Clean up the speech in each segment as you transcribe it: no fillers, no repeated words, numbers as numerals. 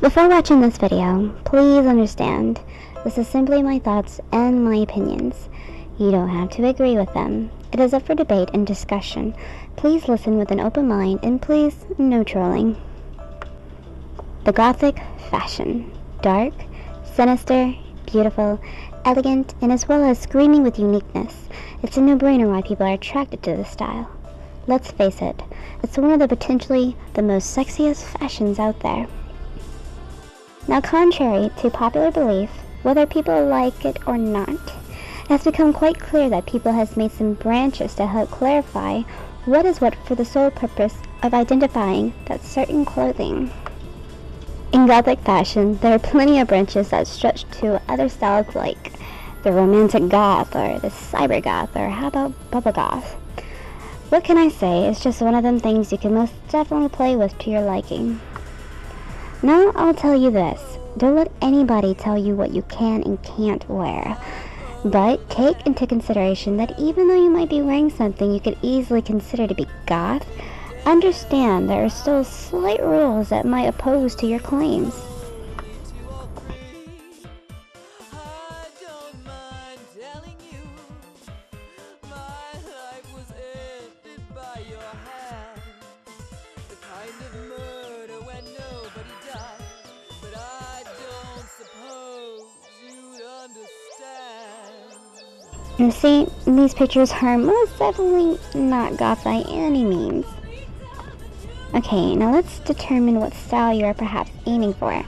Before watching this video, please understand, this is simply my thoughts and my opinions. You don't have to agree with them. It is up for debate and discussion. Please listen with an open mind and please, no trolling. The Gothic fashion. Dark, sinister, beautiful, elegant, and as well as screaming with uniqueness. It's a no-brainer why people are attracted to this style. Let's face it, it's one of the potentially the most sexiest fashions out there. Now, contrary to popular belief, whether people like it or not, it has become quite clear that people has made some branches to help clarify what is what for the sole purpose of identifying that certain clothing. In Gothic fashion, there are plenty of branches that stretch to other styles like the romantic goth or the cyber goth, or how about bubble goth. What can I say? It's just one of them things you can most definitely play with to your liking. Now I'll tell you this, don't let anybody tell you what you can and can't wear. But take into consideration that even though you might be wearing something you could easily consider to be goth, understand there are still slight rules that might oppose to your claims. You see, these pictures are most definitely not goth by any means. Okay, now let's determine what style you are perhaps aiming for.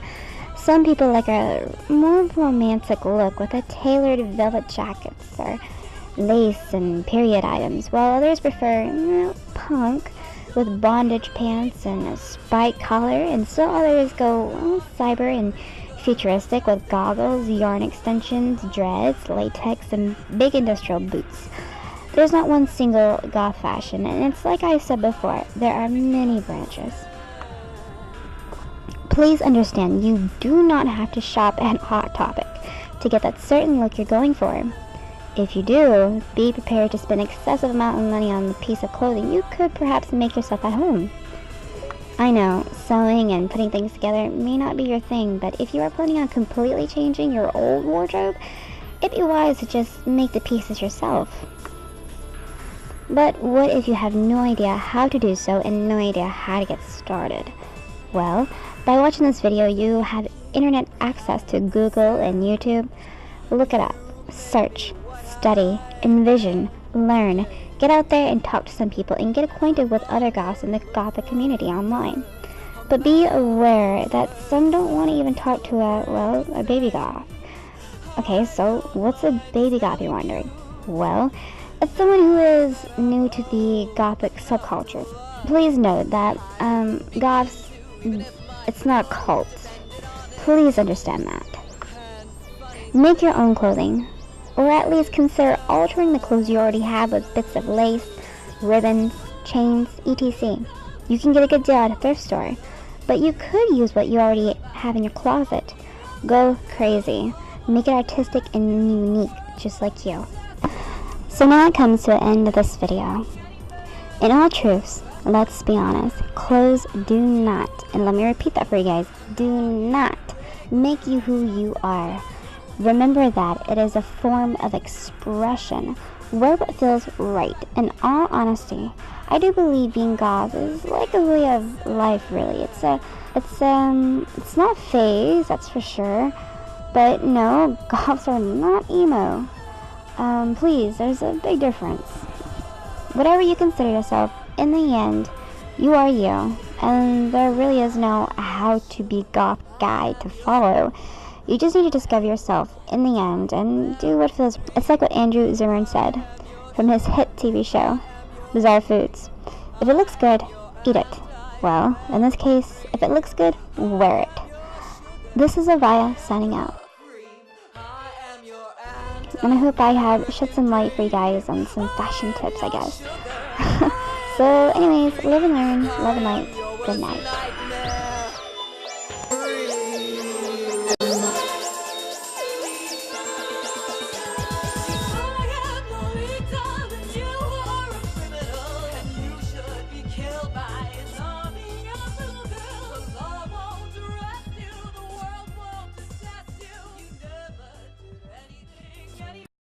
Some people like a more romantic look with a tailored velvet jackets or lace and period items, while others prefer punk with bondage pants and a spike collar, and still others go cyber and futuristic with goggles, yarn extensions, dreads, latex, and big industrial boots. There's not one single goth fashion, and it's like I said before, there are many branches. Please understand, you do not have to shop at Hot Topic to get that certain look you're going for. If you do, be prepared to spend excessive amount of money on a piece of clothing you could perhaps make yourself at home. I know, sewing and putting things together may not be your thing, but if you are planning on completely changing your old wardrobe, it'd be wise to just make the pieces yourself. But what if you have no idea how to do so and no idea how to get started? Well, by watching this video, you have internet access to Google and YouTube. Look it up, search, study, envision, learn. Get out there and talk to some people and get acquainted with other goths in the Gothic community online. But be aware that some don't want to even talk to a baby goth. Okay, so what's a baby goth, you're wondering? Well, it's someone who is new to the Gothic subculture. Please note that goths, it's not a cult. Please understand that. Make your own clothing, or at least consider altering the clothes you already have with bits of lace, ribbons, chains, etc. You can get a good deal at a thrift store, but you could use what you already have in your closet. Go crazy. Make it artistic and unique, just like you. So now it comes to the end of this video. In all truths, let's be honest, clothes do not, and let me repeat that for you guys, do not make you who you are. Remember that it is a form of expression. Wear what feels right. In all honesty, I do believe being goth is like a way of life, really. It's not phase, that's for sure. But no, goths are not emo. Please, there's a big difference. Whatever you consider yourself, in the end, you are you. And there really is no how to be goth guide to follow. You just need to discover yourself in the end and do what feels. It's like what Andrew Zimmern said from his hit TV show, Bizarre Foods. If it looks good, eat it. Well, in this case, if it looks good, wear it. This is Avaya signing out. And I hope I have shed some light for you guys on some fashion tips, I guess. So anyways, live and learn, love and light, good night.